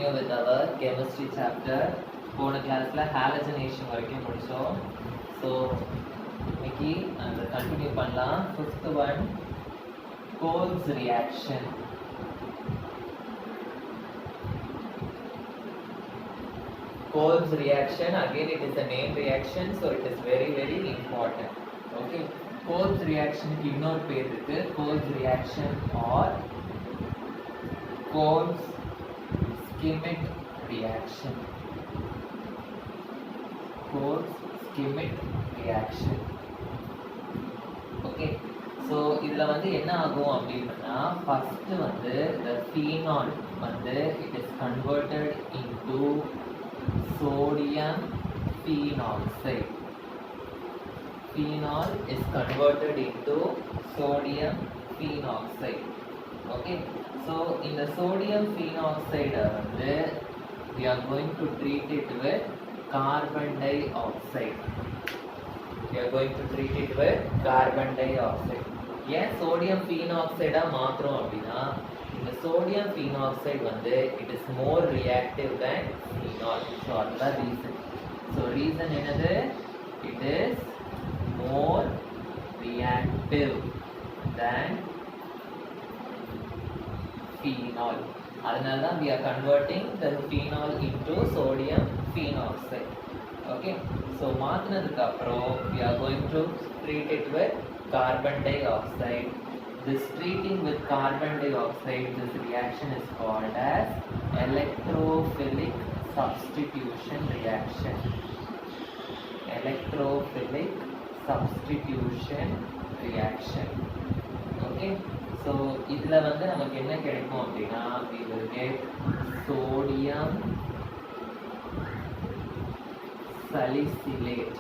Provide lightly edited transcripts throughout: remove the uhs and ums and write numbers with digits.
continue with our chemistry chapter. போன கிளாஸ்ல ஹாலஜனேஷன் வரைக்கும் முடிச்சோம். ஸோ இன்னைக்கு அந்த கண்டினியூ பண்ணலாம். Fifth one goals reaction. Coles reaction, again it is a name reaction, so it is very very important. Okay, Coles reaction க்கு இன்னொரு பேர் இருக்கு. Coles reaction or Coles Schmitt reaction. Coles Schmitt reaction. Okay, so இதுல வந்து என்ன ஆகும் அப்படின்னா first வந்து the phenol வந்து it is converted into sodium phenoxide. Phenol is converted into sodium phenoxide. Okay, so in the sodium phenoxide we are going to treat it with carbon dioxide. We are going to treat it with carbon dioxide. Yeah, sodium phenoxide மாத்திரம் அப்படின்னா இந்த sodium phenoxide வந்து it is more reactive than phenol. So அதுதான் reason. So reason என்னது? It is more reactive than phenol. அதனால தான் we are converting the phenol into sodium phenoxide. Okay, so மாத்தினதுக்கு அப்புறம் we are going to treat it with carbon dioxide. This treating with carbon dioxide, this reaction is called as electrophilic substitution reaction. Electrophilic substitution reaction. Okay, so இதுல வந்து நமக்கு என்ன கிடைக்கும் அப்படின்னா we will get sodium salicylate.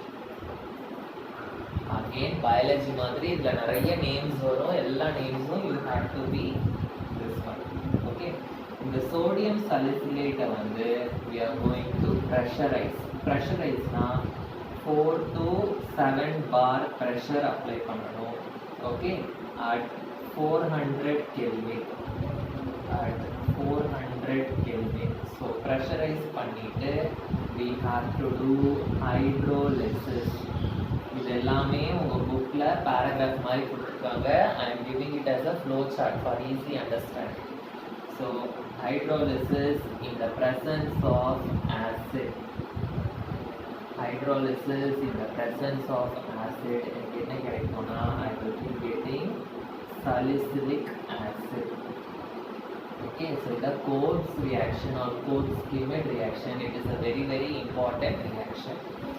Again biology மாதிரி இதுல நிறைய names வரும். எல்லா நேம்ஸும் you have to be this one. Okay, இந்த sodium salicylate வந்து we are going to pressurize. Pressurize னா 4 to 7 bar pressure apply பண்ணணும். Okay, at 400 Kelvin. At 400 Kelvin. So pressurize பண்ணிட்டு we have to do hydrolysis. இது எல்லாமே உங்க புக்ல paragraph மாதிரி கொடுத்திருக்காங்க. I am giving it as a flow chart for easy understanding. So hydrolysis in the presence of acid. Hydrolysis in the presence of acid எனக்கு என்ன கிடைக்கும்னா I will be getting salicylic acid. Okay, so the Coles reaction or Coles Schmitt reaction, it is a very very important reaction.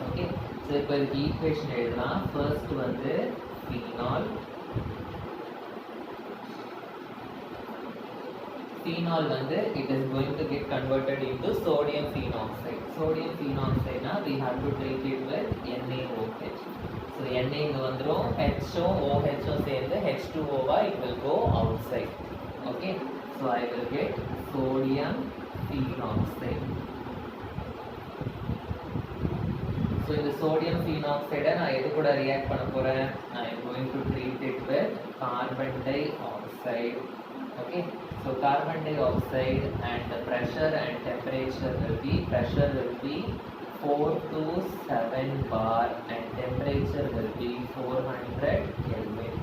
Okay, so இப்போ இதுக்கு equation எழுதலாம். First வந்து phenol. Phenol வந்து it is going to get converted into sodium phenoxide. Sodium phenoxide na we have to treat it with NaOH. So Na இங்க வந்துரும், H உம் OH உம் சேர்ந்து H2O வா it will go outside. Okay, so I will get sodium phenoxide. So in the sodium phenoxide நான் எது கூட react பண்ண போறேன்? I am going to treat it with carbon dioxide. Okay, so carbon dioxide and the pressure and temperature will be 4 to 7 bar and temperature will be 400 Kelvin.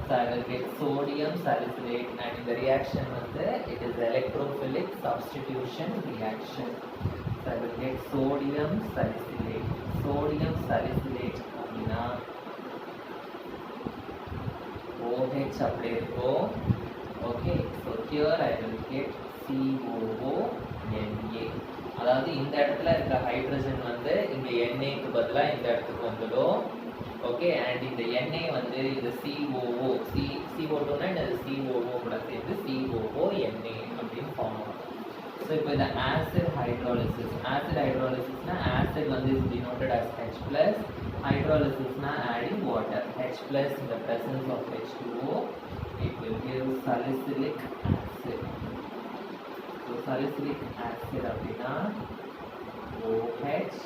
So I will get sodium salicylate and the reaction வந்து it is electrophilic substitution reaction. So I will get sodium salicylate. Sodium salicylate அப்படின்னா OH அப்படியே இருக்கும். Okay, so here I will get COONA. அதாவது இந்த இடத்துல இருக்க hydrogen வந்து இங்க Na க்கு பதிலா இந்த இடத்துக்கு வந்துடும். ஓகே, அண்ட் இந்த Na வந்து இந்த COO CO2 னா இந்த COO கூட சேர்ந்து COONA அப்படின்னு ஃபார்ம் ஆகும். ஸோ இப்போ இந்த ஆசிட் ஹைட்ராலிசிஸ்னா ஆசிட் வந்து is denoted as H+, ஹைட்ராலிசிஸ்னா adding water. H+ in the presence of H2O, it will give salicylic acid. So salicylic acid அப்படின்னா OH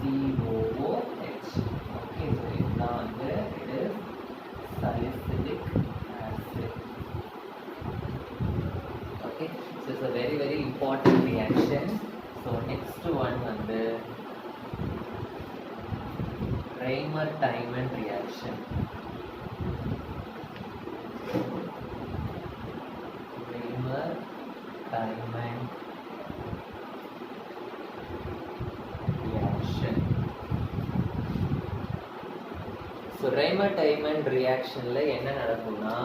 COOH. Okay, so இதுதான் வந்து it is salicylic acid. Okay, so it's a very very important reaction. So next one வந்து Reimer-Tiemann reaction. Reimer-Tiemann reaction. So Reimer-Tiemann reaction ல என்ன நடக்கும்னா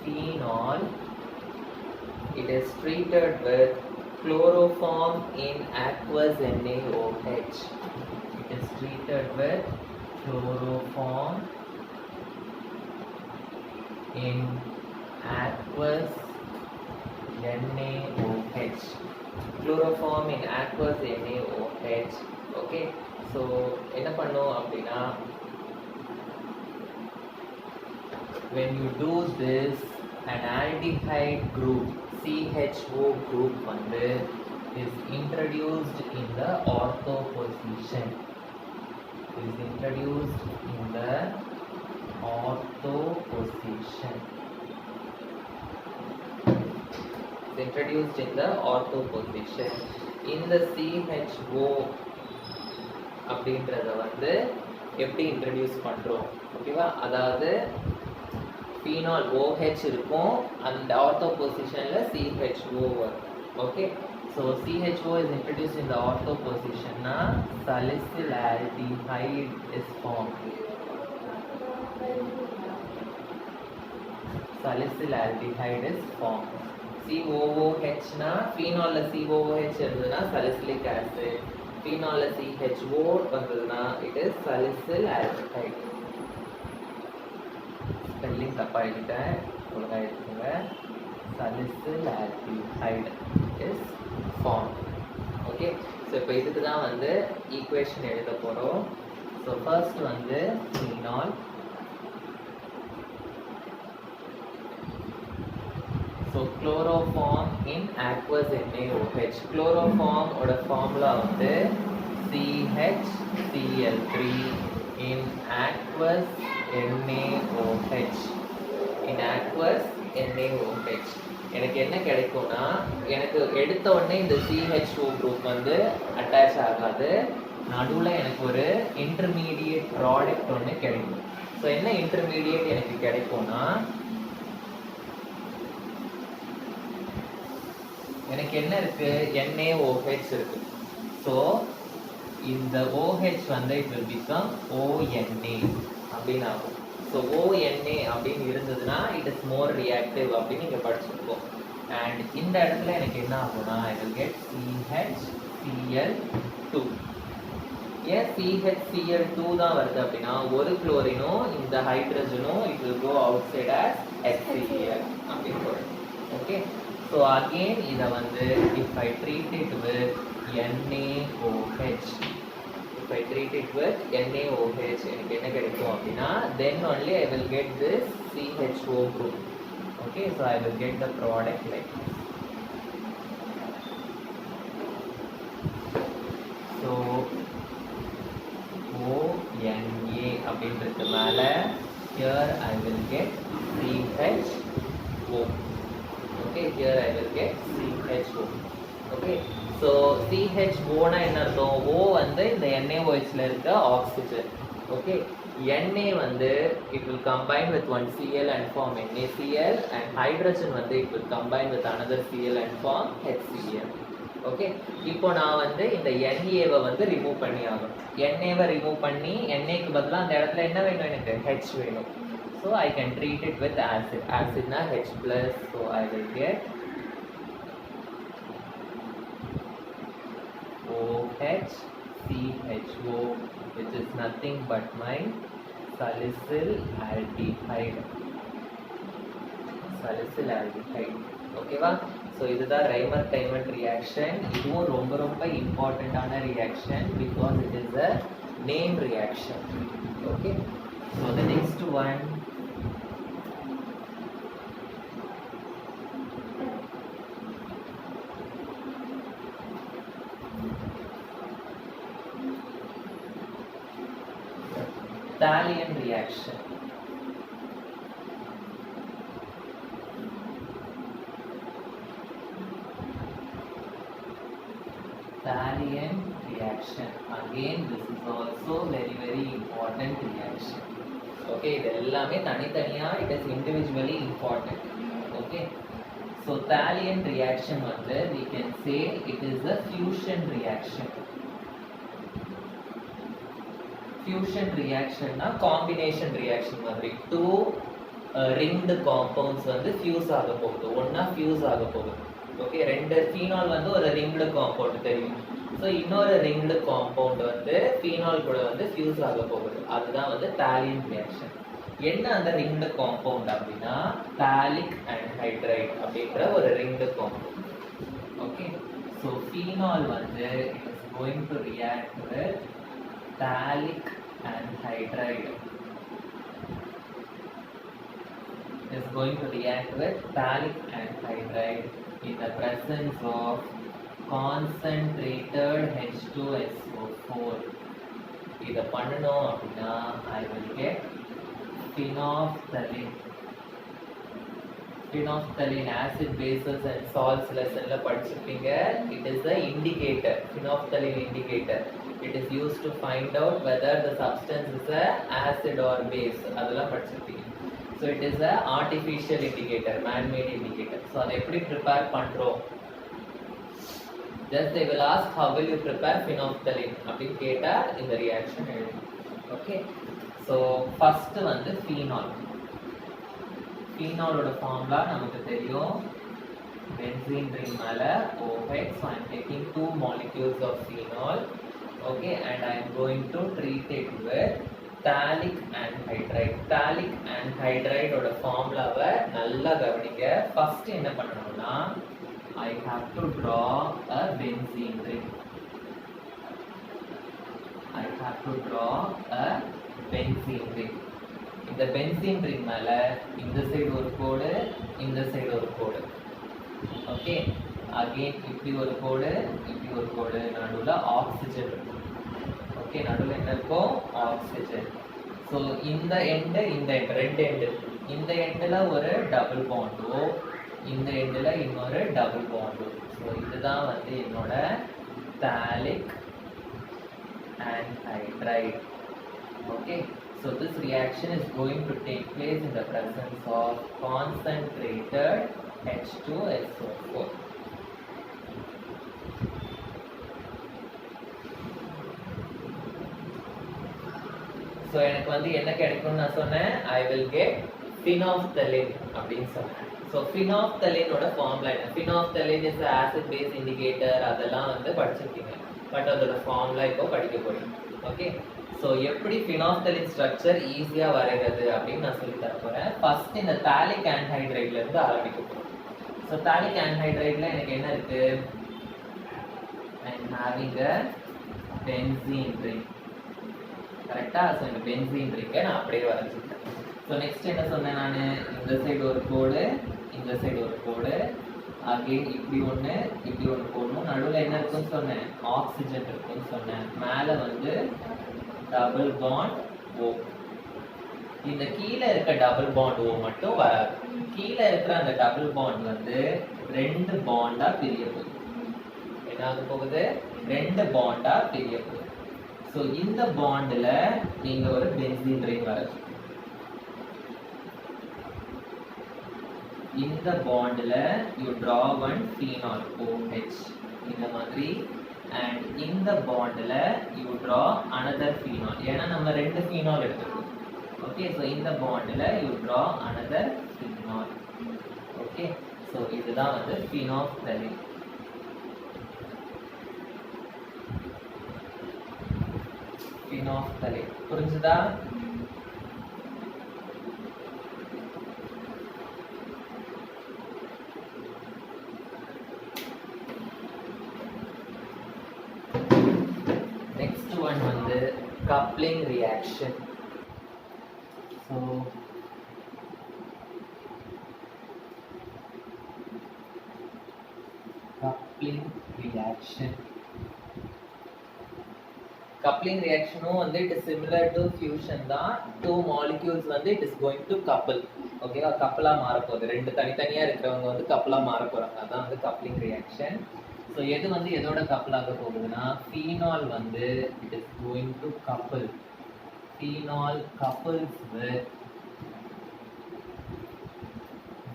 phenol, it is treated with chloroform in aqueous NaOH. It is treated with chloroform in aqueous NaOH. Chloroform in aqueous NaOH. Okay, so என்ன பண்ணும் அப்படின்னா when you do this, an aldehyde group CHO group வந்து is introduced in the ortho position. Is introduced in the ortho position. Is introduced in the ortho position. இந்த CHO அப்படின்றத வந்து எப்படி introduce பண்றோம் ஓகேவா? அதாவது phenol OH இருக்கும், அந்த ortho positionல CHO வரும். Okay, so CHO is introduced in the ortho position na salicylaldehyde is formed. Salicylaldehyde is formed. COOH na phenol la COOH irundha salicylic acid, phenol la CHO vandaduna it is salicylaldehyde. Spelling தப்பாக எழுதிட்டேன், ஒழுங்காக எடுத்துக்கோங்க. salicylaldehyde is formed. Okay, so இப்போ இதுக்கு தான் வந்து equation எழுத போகிறோம். ஸோ ஃபர்ஸ்ட் வந்து phenol, so chloroform in aqueous NaOH. chloroform ஓட ஃபார்முலா வந்து CHCl3 in aqueous NaOH. in aqueous NaOH எனக்கு என்ன கிடைக்கும்னா, எனக்கு எடுத்த உடனே இந்த CHO குரூப் வந்து அட்டாச் ஆகாது, நடுவில் எனக்கு ஒரு இன்டர்மீடியேட் ப்ராடக்ட் ஒன்று கிடைக்கும். ஸோ என்ன இன்டர்மீடியேட் எனக்கு கிடைக்கும்னா, எனக்கு என்ன இருக்கு, NaOH இருக்கு. ஸோ இந்த OH வந்து it will become ONA அப்படின்னு ஆகும். ஸோ ONA அப்படின்னு இருந்ததுன்னா it is more reactive அப்படின்னு நீங்கள் படிச்சிருக்கோம். அண்ட் இந்த இடத்துல எனக்கு என்ன ஆகும்னா I will get CHCl2. ஏன் CHCl2 தான் வருது அப்படின்னா, ஒரு குளோரினும் இந்த ஹைட்ரஜனும் it will go outside as HCl அப்படின்னு வரும். ஓகே, ஸோ அகெயின் இதை வந்து if I treat it with NaOH, if I treat it with NaOH எனக்கு என்ன கிடைக்கும் அப்படின்னா, then only I will get this CHO group. Okay, so I will get the product like this. So ONA அப்படின்றது மேல here I will get CHO. Okay, here I will get CHO. Okay, so CHO னா என்ன அர்த்தம்? O வந்து இந்த NaOH ல இருக்க oxygen. Okay, Na வந்து it will combine with one Cl and form NaCl, and hydrogen வந்து it will combine with another Cl and form HCl. Okay, இப்போ நான் வந்து இந்த Na-வை வந்து ரிமூவ் பண்ணி ஆகணும். Na-வை ரிமூவ் பண்ணி Na-க்கு பதிலா அந்த இடத்துல என்ன வேணும், எனக்கு H வேணும். So I can treat it with acid. Acid na H+, so I will get OH CHO, which is nothing but my salicylaldehyde. Salicylaldehyde. ஓகேவா? ஸோ இதுதான் Reimer-Tiemann reaction. இதுவும் ரொம்ப ரொம்ப இம்பார்ட்டண்ட்டான reaction because it is a name reaction. Okay, so the next one, Thalian reaction. Thallium reaction. Again, this is also very important reaction. Okay, இது எல்லாமே தனித்தனியா it is individually important. Okay, so thallium reaction வந்து we can say it is a fusion reaction. Fusion reaction na combination reaction மாதிரி two ringed compounds வந்து fuse ஆக போகுது, ஒண்ணா fuse ஆக போகுது. ஓகே, ரெண்டு ஃபீனால் வந்து ஒரு ringed compound தெரியும். ஸோ இன்னொரு ringed compound வந்து ஃபீனால் கூட வந்து fuse ஆக போகுது, அதுதான் வந்து thallium reaction. என்ன அந்த ringed compound அப்படின்னா phthalic anhydride அப்படின்ற ஒரு ringed compound. Okay, so phenol வந்து it is going to react with phthalic anhydride. Is going to react with phthalic anhydride in the presence of concentrated H2SO4. இதை பண்ணணும் அப்படின்னா I will get phenolphthalein. Phenolphthalein acid bases and salts lessonல படிச்சிருப்பீங்க. It is the indicator, phenolphthalein indicator. It is used to find out whether the substance is a acid or base. அதெல்லாம் படிச்சிருப்பீங்க. So it is a artificial indicator, man-made indicator. So அதை எப்படி prepare பண்றோம்? Just they will ask how will you prepare phenolphthalein அப்படின்னு கேட்டா இந்த reaction எழுதணும். Okay, so first வந்து phenol. phenol ஓட formula நமக்கு தெரியும், benzene ring மேல OH. So I am taking two molecules of phenol. Okay, and I am going to treat it with phthalic anhydride. phthalic anhydride ஓட ஃபார்முலாவை நல்லா கவனிங்க. ஃபர்ஸ்ட் என்ன பண்ணணும்னா I have to draw a benzene ring. I have to draw a benzene ring. இந்த benzene ring மேல இந்த side ஒரு கோடு, இந்த சைடு ஒரு கோடு. ஓகே, அகைன் இப்படி ஒரு கோடு, இப்படி ஒரு கோடு, நடுவுல ஆக்சிஜன் இருக்கும். ஓகே, நடுவில் என்ன இருக்கும்? ஆக்சிஜன். ஸோ இந்த எண்டு, இந்த எண்டு, ரெண்டு எண்டு. இந்த எண்டில் ஒரு டபுள் பாண்டோ, இந்த எண்டில் இன்னொரு டபுள் பாண்டோ. ஸோ இதுதான் வந்து என்னோட phthalic anhydride. Okay, so this reaction is going to take place in the presence of concentrated H2SO4. So எனக்கு வந்து என்ன கிடைக்கும்னு நான் சொன்னேன், I will get phenolphthalein அப்படின்னு சொன்னேன். ஸோ phenolphthaleinoட ஃபார்முலா என்ன? phenolphthalein is acid base indicator, அதெல்லாம் வந்து படிச்சிருக்கீங்க. பட் அதோட ஃபார்முலா இப்போ படிக்க போறீங்க. ஓகே, ஸோ எப்படி phenolphthalein ஸ்ட்ரக்சர் ஈஸியாக வரைகிறது அப்படின்னு நான் சொல்லி தர போறேன். ஃபர்ஸ்ட் இந்த phthalic anhydrideல இருந்து ஆரம்பிக்க போறோம். ஸோ phthalic anhydrideல எனக்கு என்ன இருக்கு? I am having a benzene ring. கரெக்டா? ஸோ இந்த பென்சீன் ரிங்கை நான் அப்படியே வரைஞ்சிட்டேன். ஸோ நெக்ஸ்ட் என்ன சொன்னேன் நான்? இந்த சைடு ஒரு கோடு, இந்த சைடு ஒரு கோடு, அகைன் இப்படி ஒன்று, இப்படி ஒன்று போடணும். நடுவில் என்ன இருக்குன்னு சொன்னேன்? ஆக்சிஜன் இருக்குன்னு சொன்னேன். மேலே வந்து டபுள் பாண்ட் ஓ. இந்த கீழே இருக்க டபுள் பாண்ட் ஓ மட்டும் வராது. கீழே இருக்கிற அந்த டபுள் பாண்ட் வந்து ரெண்டு பாண்டா பிரிய போகுது. என்ன ஆக போகுது? ரெண்டு பாண்டா பிரிய போகுது. ஸோ இந்த பாண்டில் நீங்க ஒரு பென்சீன் ரிங் வரைஞ்சி, இந்த பாண்டில் you draw one phenol OH இந்த மாதிரி, அண்ட் இந்த பாண்டில் யூ ட்ரா அனதர் ஃபீனால். ஏன்னா நம்ம ரெண்டு ஃபீனால் எடுத்துக்கணும். ஓகே, ஸோ இந்த பாண்டில் you draw another phenol. Okay, so இதுதான் வந்து phenolphthalein. phenolphthalein புரிஞ்சுதா? நெக்ஸ்ட் ஒன் வந்து coupling reaction. So coupling reaction. Coupling reaction வந்து it is similar to fusion தான். Two molecules வந்து it is going to couple. ஓகேவா? கப்பலா மாற போகுது. ரெண்டு தனித்தனியா இருக்கிறவங்க வந்து கப்பலா மாற போறாங்க. அதான் வந்து coupling reaction. ஸோ எது வந்து எதோட கப்பல் ஆக போகுதுன்னா phenol வந்து it is going to couple. Phenol couples with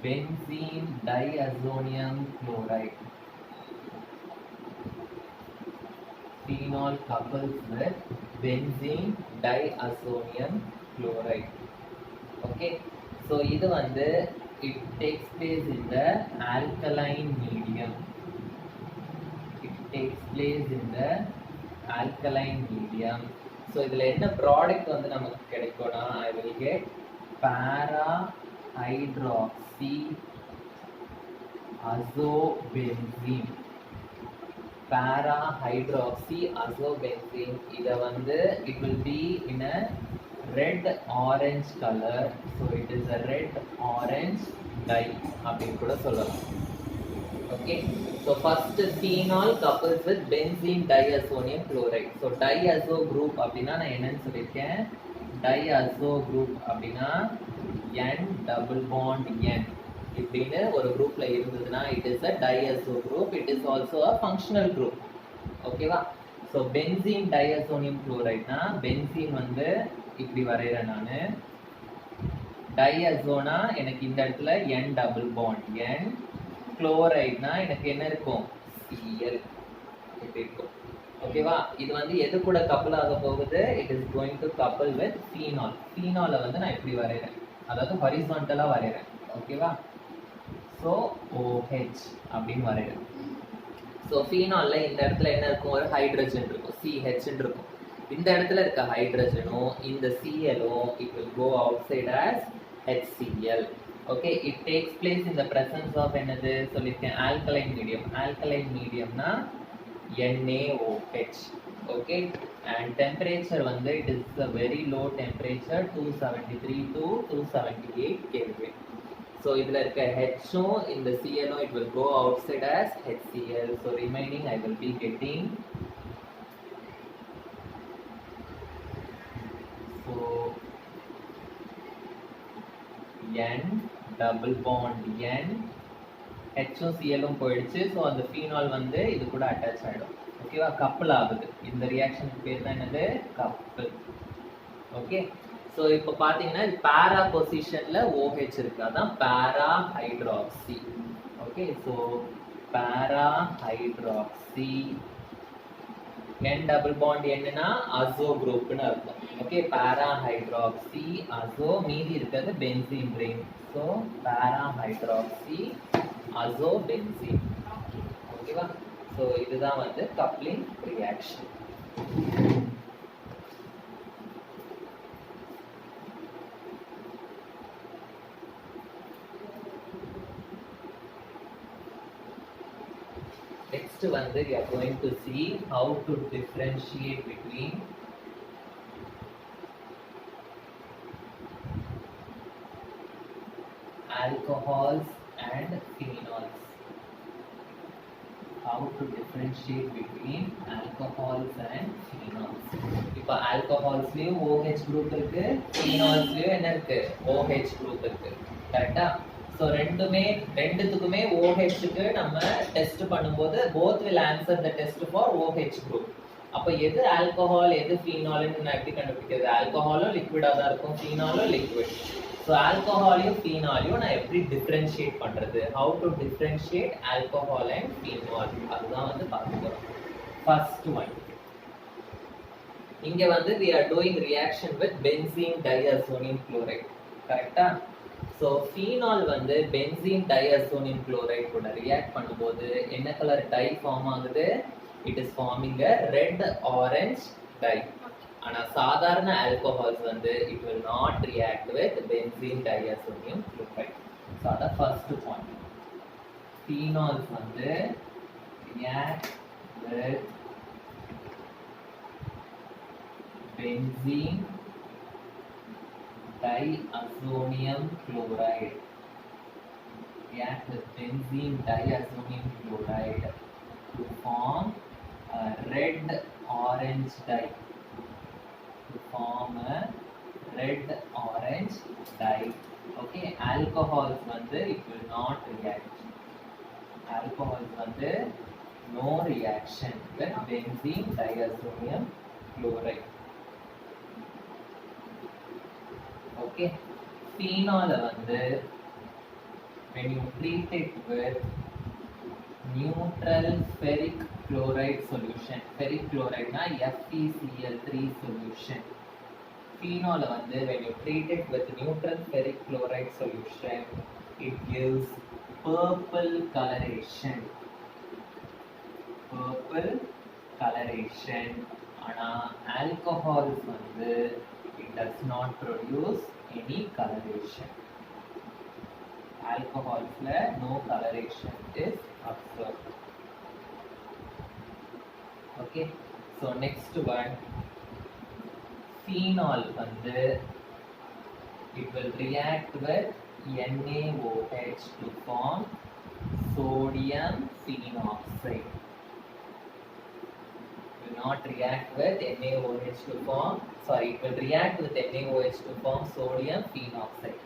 benzene diazonium chloride. Phenol couples with benzene diazonium chloride. Okay, so இது வந்து it takes place in the alkaline medium. It takes place in the alkaline medium. So இதுல என்ன product வந்து நமக்கு கிடைக்கும்னா I will get para hydroxy azobenzene. Para hydroxy azobenzene, இத வந்து it will be in a red orange color, so it is a red orange dye அப்படின்னு கூட சொல்லலாம். Okay, so first phenol couples with benzene diazonium chloride. So diazo group அப்படினா நான் என்னன்னு சொல்லிருக்கேன், diazo group அப்படினா N double bond N இப்படின்னு ஒரு குரூப்ல இருந்ததுன்னா it is a diazo group. It is also a functional group. ஓகேவா? ஸோ பென்சீன் டைஅசோனியம் குளோரைட்னா பென்சீன் வந்து இப்படி வரைகிறேன் நான், டைஅசோனா எனக்கு இந்த இடத்துல N டபுள் பாண்ட் N, குளோரைட்னா எனக்கு என்ன இருக்கும் Cl இப்படி இருக்கும். ஓகேவா? இது வந்து எது கூட கப்பல் ஆக போகுது, இட் இஸ் கோயிங் டு கப்பல் வித் ஃபீனால். ஃபீனாலை வந்து நான் இப்படி வரைகிறேன், அதாவது ஹாரிசான்டலாக வரைகிறேன். ஓகேவா? ஸோ OH அப்படின்னு வரைகிறேன். ஸோ ஃபீனாலில் இந்த இடத்துல என்ன இருக்கும், ஒரு ஹைட்ரஜன் இருக்கும், CH இருக்கும். இந்த இடத்துல இருக்க ஹைட்ரஜனும் இந்த CLும் it will go outside as HCl. Okay, it takes place in the presence of என்னது சொல்லியிருக்கேன், ஆல்கலைன் மீடியம். ஆல்கலைன் மீடியம்னா NaOH. ஓகே, அண்ட் டெம்பரேச்சர் வந்து it is a very low temperature, 273 to 278 Kelvin. So இதுல இருக்க Hம் இந்த Clம் it will go outside as HCl. So remaining I will be getting, so N double bond N, Hம் Clம் போயிடுச்சு. So அந்த phenol வந்து இது கூட attach ஆகிடும். ஓகேவா? கப்பல் ஆகுது. இந்த ரியாக்ஷனுக்கு பேர் தான் என்னது, கப்பல். ஓகே, ஸோ இப்போ பார்த்தீங்கன்னா இது பேரா பொசிஷனில் OH இருக்கு, அதான் பேரா hydroxy. Okay, so para hydroxy, N double bond என்னன்னா அசோ குரூப்னு அர்த்தம். ஓகே, பேரா ஹைட்ராக்சி அசோ, மீதி இருக்கிறது benzene ring. So para hydroxy azo benzene. ஓகேவா? ஸோ இதுதான் வந்து கப்ளிங் ரியாக்ஷன். Next வந்து we are going to see how to differentiate between alcohols and phenols. How to differentiate between alcohols and phenols. இப்போ alcoholsலயும் OH group இருக்கு, phenolsலயும் என்ன இருக்கு, OH group இருக்கு. கரெக்ட்டா? ஸோ ரெண்டுத்துக்குமே OHக்கு நம்ம டெஸ்ட் பண்ணும்போது both will answer the test for OH group. அப்போ எது ஆல்கஹால் எது ஃபீனால்னு நான் எப்படி கண்டுபிடிக்கிறது, ஆல்கஹாலும் லிக்விடாக தான் இருக்கும், ஃபீனாலும் லிக்விட். ஸோ ஆல்கஹாலையும் ஃபீனாலையும் நான் எப்படி டிஃப்ரென்ஷியேட் பண்ணுறது, how to differentiate alcohol and phenol, அதுதான் வந்து பார்க்க போகிறோம். ஃபர்ஸ்ட் ஒன், இங்கே வந்து we are doing reaction with benzene diazonium chloride. கரெக்டா? ஸோ ஃபீனால் வந்து பென்சீன் டைஅசோனியம் குளோரைட் கூட ரியாக்ட் பண்ணும்போது என்ன கலர் டை ஃபார்ம் ஆகுது, it is forming a red orange dye. ஆனால் சாதாரண ஆல்கஹால்ஸ் வந்து it will not react with benzene diazonium chloride. So அதான் ஃபர்ஸ்ட் பாயிண்ட். ஃபீனால்ஸ் வந்து react with benzene diazonium chloride. React with benzene diazonium chloride to form a red orange dye. To form a red orange dye. Okay, alcohols வந்து it will not react. Alcohols வந்து no reaction with benzene diazomium chloride. Okay, phenol வந்து when you treat it with neutral ferric chloride solution, ferric chloride na FeCl3 solution. Phenol வந்து when you treat it with neutral ferric chloride solution, it gives purple coloration. Purple coloration. ஆனா alcohols வந்து it does not produce any coloration. Alcohols no coloration is observed. Okay, so next one, phenol வந்து it will react with NaOH to form sodium phenoxide. Will not react with NaOH to form, sorry, it will react with NaOH to form sodium phenoxide.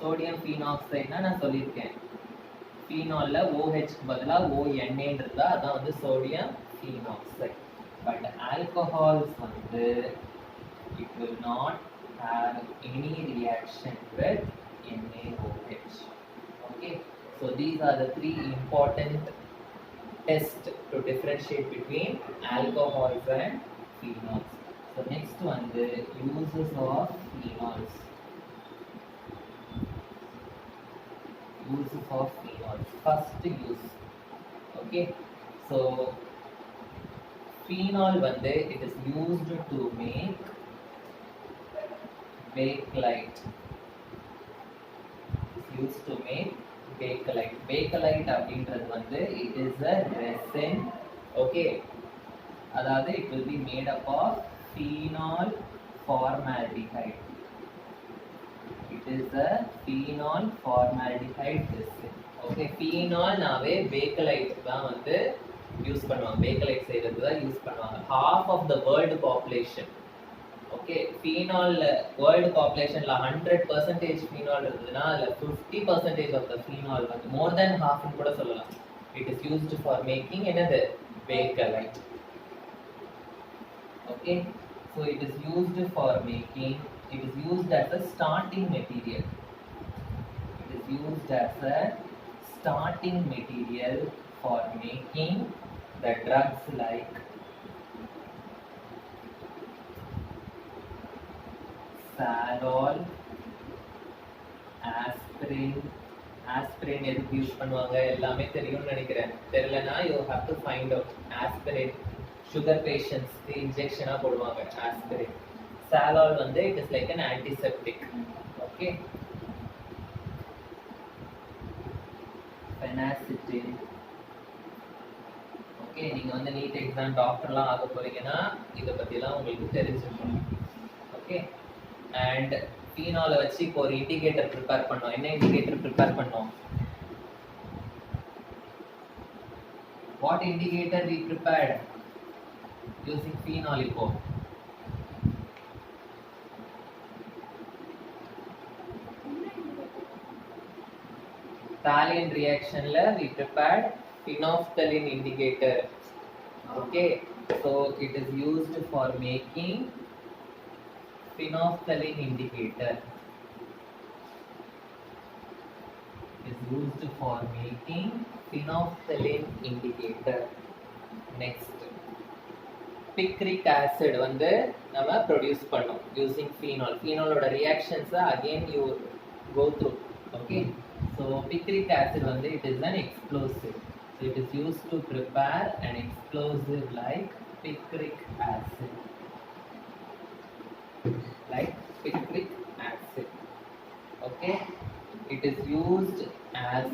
Sodium phenoxide na நான் சொல்லிருக்கேன், phenolல OH க்கு பதிலா ONA இருந்தா அதான் வந்து sodium phenoxide. But alcohols வந்து it will not have any reaction with NaOH. Okay, so these are the three important tests to differentiate between alcohols and phenols. So next one, the uses of phenols. Uses of phenols. First use. Okay, so phenol வந்து it is used to make bakelite. It's used to make bakelite. Bakelite அப்படின்றது வந்து it is a resin. Okay, அதாவது it will be made up of phenol formaldehyde. It is a phenol formaldehyde resin. Okay, phenol நாவே bakelite தான் வந்து use பண்ணுவாங்க, bakelite செய்யறது தான் use பண்ணுவாங்க. Half of the world population, okay, phenol world populationல 100% phenol இருந்ததுன்னா அதுல 50% of the phenol வந்து more than half னு கூட சொல்லலாம். It is used for making என்னது bakelite. Okay, so it is used for making, it is used as a starting material. It is used as a starting material for making the drugs like Salol, aspirin. Aspirin எதுக்கு use பண்ணுவாங்க எல்லாமே தெரியும்னு நினைக்கிறேன். தெரியலனா you have to find out. Aspirin sugar patients injection போடுவாங்க aspirin. Salol வந்து it is like an antiseptic. Okay, phenacetin. Okay, நீங்க வந்து நீட் எக்ஸாம் டாக்டர்லாம் ஆக போறீங்கன்னா இத பத்திலாம் உங்களுக்கு தெரிஞ்சிருக்கணும். Okay, and phenol வச்சு இப்போ ஒரு இண்டிகேட்டர் ப்ரிப்பேர் பண்ணோம். என்ன இண்டிகேட்டர் ப்ரிப்பேர் பண்ணோம்? What indicator we prepared using phenol இப்போ? Phthalate reactionல we prepared phenolphthalein indicator. Okay, so it is used for making phenolphthalein indicator. Is used for making phenolphthalein indicator. Next, picric acid வந்து நம்ம produce பண்ணோம் using phenol. Phenol ஓட reactions again you go through. Okay, so picric acid வந்து it is an explosive. So it is used to prepare an explosive like picric acid. Like picric acid. Okay, it is used as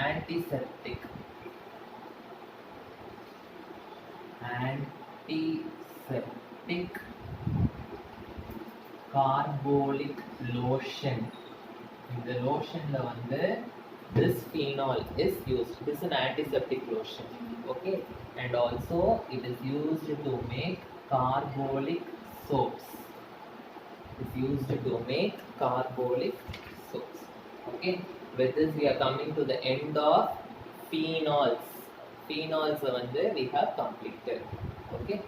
antiseptic. Antiseptic carbolic lotion. In the lotion la வந்து this phenol is used. This is an antiseptic lotion. Okay, and also it is used to make carbolic soaps. Is used to make carbolic soaps. Okay, with this we are coming to the end of phenols. phenols வந்து we have completed. Okay,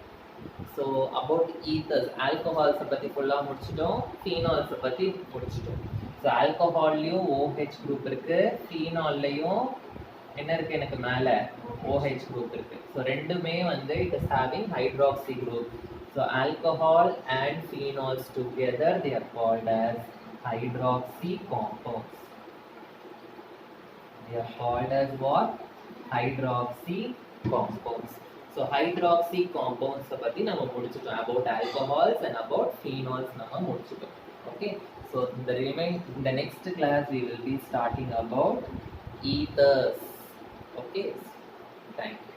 so about ethers, alcohols பத்தி ஃபுல்லா முடிச்சிட்டோம், phenols பத்தி முடிச்சிட்டோம். So ஆல்கஹால்லையும் OH group இருக்கு, ஃபீனால்லையும் என்ன இருக்கு எனக்கு மேல OH குரூப் இருக்கு. ஸோ ரெண்டுமே வந்து it is having hydroxy group. So alcohol and phenols together they are called as hydroxy compounds. They are called as what? Hydroxy compounds. So hydroxy compounds பத்தி நம்ம முடிச்சிட்டோம். About alcohols and about phenols நம்ம முடிச்சிட்டோம். Okay, so in the next class we will be starting about ethers. Okay, thank you.